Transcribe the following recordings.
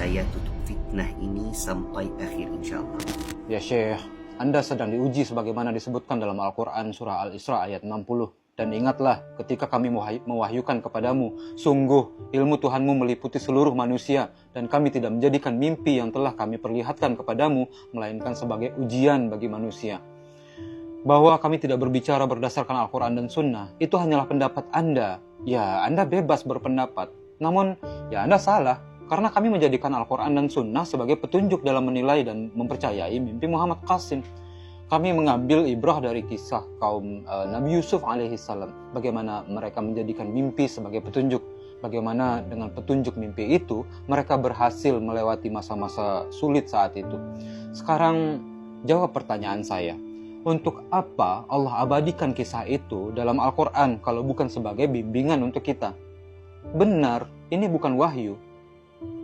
saya tutup fitnah ini sampai akhir insyaAllah. Ya Syekh, Anda sedang diuji sebagaimana disebutkan dalam Al-Quran surah Al-Isra ayat 60. Dan ingatlah ketika kami mewahyukan kepadamu, sungguh ilmu Tuhanmu meliputi seluruh manusia, dan kami tidak menjadikan mimpi yang telah kami perlihatkan kepadamu, melainkan sebagai ujian bagi manusia. Bahwa kami tidak berbicara berdasarkan Al-Quran dan Sunnah, itu hanyalah pendapat Anda. Ya, Anda bebas berpendapat. Namun, ya Anda salah, karena kami menjadikan Al-Quran dan Sunnah sebagai petunjuk dalam menilai dan mempercayai mimpi Muhammad Qasim. Kami mengambil ibrah dari kisah kaum Nabi Yusuf alaihissalam. Bagaimana mereka menjadikan mimpi sebagai petunjuk. Bagaimana dengan petunjuk mimpi itu, mereka berhasil melewati masa-masa sulit saat itu. Sekarang, jawab pertanyaan saya. Untuk apa Allah abadikan kisah itu dalam Al-Quran kalau bukan sebagai bimbingan untuk kita? Benar, ini bukan wahyu.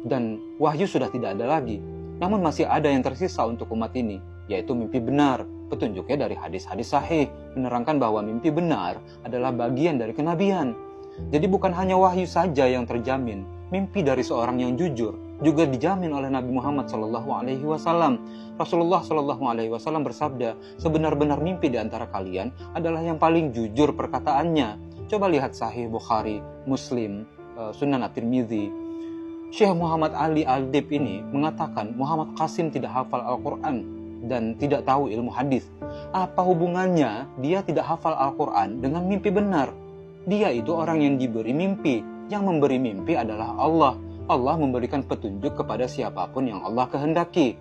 Dan wahyu sudah tidak ada lagi. Namun masih ada yang tersisa untuk umat ini, yaitu mimpi benar. Petunjuknya dari hadis-hadis sahih, menerangkan bahwa mimpi benar adalah bagian dari kenabian. Jadi bukan hanya wahyu saja yang terjamin, mimpi dari seorang yang jujur juga dijamin oleh Nabi Muhammad SAW. Rasulullah SAW bersabda, sebenar-benar mimpi di antara kalian adalah yang paling jujur perkataannya. Coba lihat Sahih Bukhari, Muslim, Sunan At-Tirmidzi. Syekh Muhammad Ali Al-Dib ini mengatakan Muhammad Qasim tidak hafal Al-Quran dan tidak tahu ilmu hadis. Apa hubungannya dia tidak hafal Al-Quran dengan mimpi benar? Dia itu orang yang diberi mimpi. Yang memberi mimpi adalah Allah. Allah memberikan petunjuk kepada siapapun yang Allah kehendaki.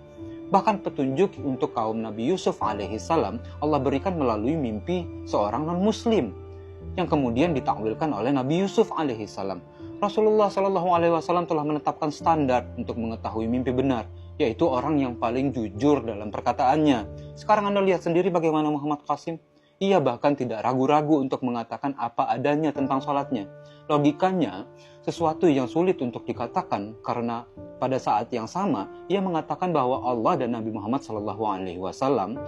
Bahkan petunjuk untuk kaum Nabi Yusuf alaihissalam Allah berikan melalui mimpi seorang non-muslim yang kemudian ditakwilkan oleh Nabi Yusuf alaihissalam. Rasulullah SAW telah menetapkan standar untuk mengetahui mimpi benar, yaitu orang yang paling jujur dalam perkataannya. Sekarang Anda lihat sendiri bagaimana Muhammad Qasim. Ia bahkan tidak ragu-ragu untuk mengatakan apa adanya tentang sholatnya. Logikanya, sesuatu yang sulit untuk dikatakan karena pada saat yang sama, ia mengatakan bahwa Allah dan Nabi Muhammad SAW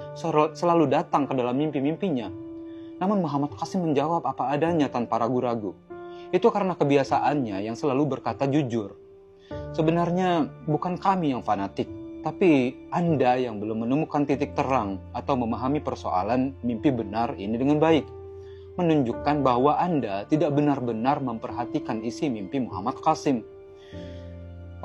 selalu datang ke dalam mimpi-mimpinya. Namun Muhammad Qasim menjawab apa adanya tanpa ragu-ragu. Itu karena kebiasaannya yang selalu berkata jujur. Sebenarnya bukan kami yang fanatik, tapi Anda yang belum menemukan titik terang atau memahami persoalan mimpi benar ini dengan baik. Menunjukkan bahwa Anda tidak benar-benar memperhatikan isi mimpi Muhammad Qasim.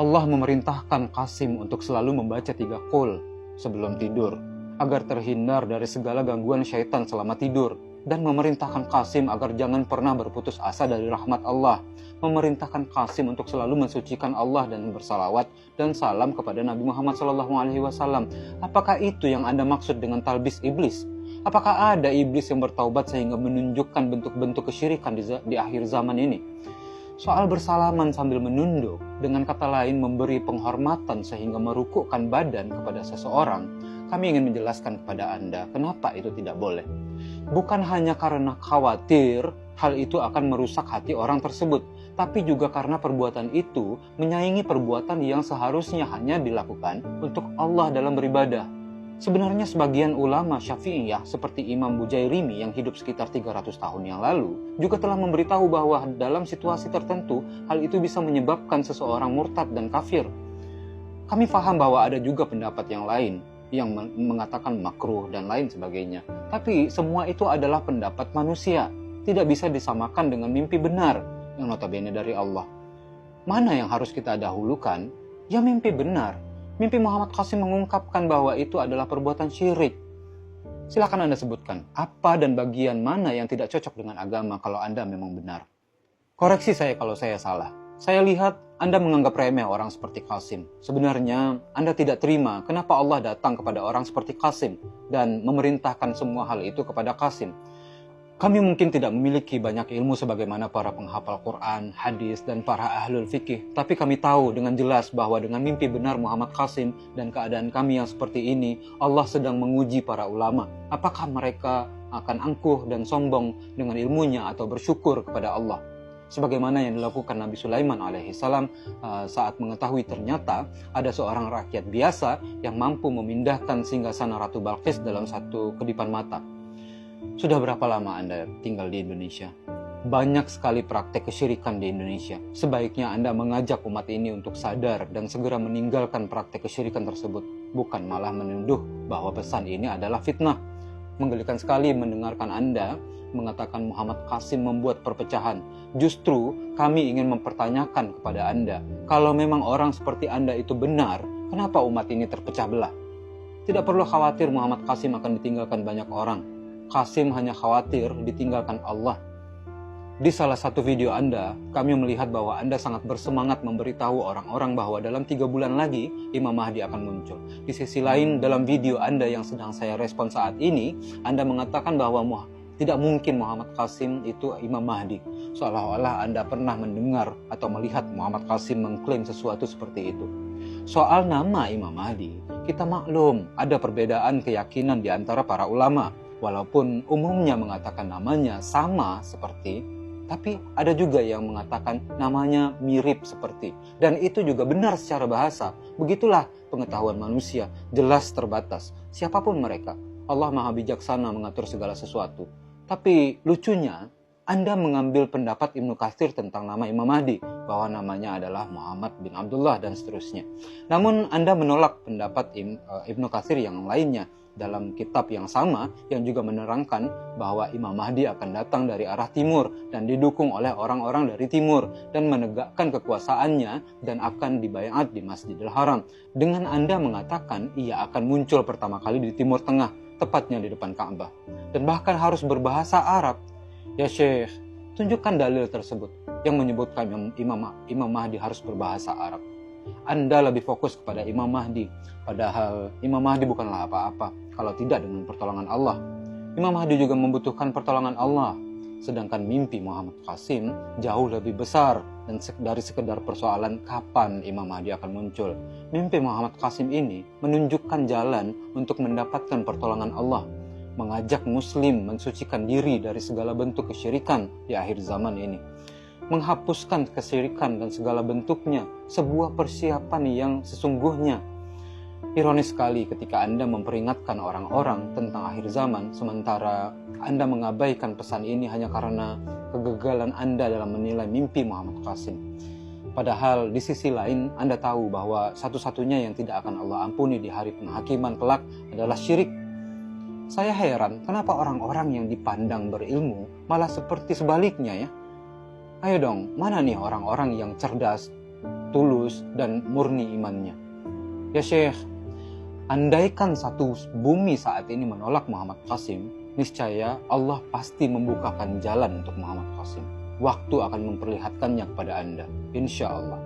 Allah memerintahkan Qasim untuk selalu membaca 3 qul sebelum tidur, agar terhindar dari segala gangguan syaitan selama tidur. Dan memerintahkan Qasim agar jangan pernah berputus asa dari rahmat Allah. Memerintahkan Qasim untuk selalu mensucikan Allah dan bersalawat dan salam kepada Nabi Muhammad SAW. Apakah itu yang Anda maksud dengan talbis iblis? Apakah ada iblis yang bertaubat sehingga menunjukkan bentuk-bentuk kesyirikan di akhir zaman ini? Soal bersalaman sambil menunduk, dengan kata lain memberi penghormatan sehingga merukukkan badan kepada seseorang, kami ingin menjelaskan kepada Anda kenapa itu tidak boleh. Bukan hanya karena khawatir hal itu akan merusak hati orang tersebut, tapi juga karena perbuatan itu menyaingi perbuatan yang seharusnya hanya dilakukan untuk Allah dalam beribadah. Sebenarnya sebagian ulama Syafi'iyah seperti Imam Bujairimi yang hidup sekitar 300 tahun yang lalu juga telah memberitahu bahwa dalam situasi tertentu hal itu bisa menyebabkan seseorang murtad dan kafir. Kami paham bahwa ada juga pendapat yang lain yang mengatakan makruh dan lain sebagainya. Tapi semua itu adalah pendapat manusia, tidak bisa disamakan dengan mimpi benar yang notabene dari Allah. Mana yang harus kita dahulukan? Ya mimpi benar. Mimpi Muhammad Qasim mengungkapkan bahwa itu adalah perbuatan syirik. Silakan Anda sebutkan apa dan bagian mana yang tidak cocok dengan agama kalau Anda memang benar. Koreksi saya kalau saya salah. Saya lihat Anda menganggap remeh orang seperti Qasim. Sebenarnya Anda tidak terima kenapa Allah datang kepada orang seperti Qasim dan memerintahkan semua hal itu kepada Qasim. Kami mungkin tidak memiliki banyak ilmu sebagaimana para penghafal Quran, hadis, dan para ahlul fikih. Tapi kami tahu dengan jelas bahwa dengan mimpi benar Muhammad Qasim dan keadaan kami yang seperti ini, Allah sedang menguji para ulama. Apakah mereka akan angkuh dan sombong dengan ilmunya atau bersyukur kepada Allah? Sebagaimana yang dilakukan Nabi Sulaiman alaihissalam saat mengetahui ternyata ada seorang rakyat biasa yang mampu memindahkan singgasana Ratu Balqis dalam satu kedipan mata. Sudah berapa lama Anda tinggal di Indonesia? Banyak sekali praktek kesyirikan di Indonesia. Sebaiknya Anda mengajak umat ini untuk sadar dan segera meninggalkan praktek kesyirikan tersebut, bukan malah menuduh bahwa pesan ini adalah fitnah. Menggelikan sekali mendengarkan Anda mengatakan Muhammad Qasim membuat perpecahan. Justru kami ingin mempertanyakan kepada Anda, kalau memang orang seperti Anda itu benar, kenapa umat ini terpecah belah? Tidak perlu khawatir Muhammad Qasim akan ditinggalkan banyak orang. Qasim hanya khawatir ditinggalkan Allah. Di salah satu video Anda, kami melihat bahwa Anda sangat bersemangat memberitahu orang-orang bahwa dalam 3 bulan lagi Imam Mahdi akan muncul. Di sisi lain, dalam video Anda yang sedang saya respon saat ini, Anda mengatakan bahwa tidak mungkin Muhammad Qasim itu Imam Mahdi. Seolah-olah Anda pernah mendengar atau melihat Muhammad Qasim mengklaim sesuatu seperti itu. Soal nama Imam Mahdi, kita maklum ada perbedaan keyakinan di antara para ulama. Walaupun umumnya mengatakan namanya sama seperti, tapi ada juga yang mengatakan namanya mirip seperti. Dan itu juga benar secara bahasa. Begitulah pengetahuan manusia, jelas terbatas. Siapapun mereka, Allah Maha Bijaksana mengatur segala sesuatu. Tapi lucunya, Anda mengambil pendapat Ibnu Katsir tentang nama Imam Mahdi, bahwa namanya adalah Muhammad bin Abdullah dan seterusnya. Namun Anda menolak pendapat Ibnu Katsir yang lainnya dalam kitab yang sama yang juga menerangkan bahwa Imam Mahdi akan datang dari arah timur dan didukung oleh orang-orang dari timur dan menegakkan kekuasaannya dan akan dibayat di Masjidil Haram. Dengan Anda mengatakan ia akan muncul pertama kali di Timur Tengah, tepatnya di depan Ka'bah, dan bahkan harus berbahasa Arab. Ya Syekh, tunjukkan dalil tersebut yang menyebutkan Imam Mahdi harus berbahasa Arab. Anda lebih fokus kepada Imam Mahdi, padahal Imam Mahdi bukanlah apa-apa kalau tidak dengan pertolongan Allah. Imam Mahdi juga membutuhkan pertolongan Allah, sedangkan mimpi Muhammad Qasim jauh lebih besar dan dari sekedar persoalan kapan Imam Mahdi akan muncul. Mimpi Muhammad Qasim ini menunjukkan jalan untuk mendapatkan pertolongan Allah, mengajak muslim mensucikan diri dari segala bentuk kesyirikan di akhir zaman ini, menghapuskan kesyirikan dan segala bentuknya, sebuah persiapan yang sesungguhnya. Ironis sekali ketika Anda memperingatkan orang-orang tentang akhir zaman, sementara Anda mengabaikan pesan ini hanya karena kegagalan Anda dalam menilai mimpi Muhammad Qasim. Padahal di sisi lain Anda tahu bahwa satu-satunya yang tidak akan Allah ampuni di hari penghakiman kelak adalah syirik. Saya heran kenapa orang-orang yang dipandang berilmu malah seperti sebaliknya ya. Ayo dong, mana nih orang-orang yang cerdas, tulus, dan murni imannya? Ya Syekh, andaikan satu bumi saat ini menolak Muhammad Qasim, niscaya Allah pasti membukakan jalan untuk Muhammad Qasim. Waktu akan memperlihatkannya kepada Anda, insya Allah.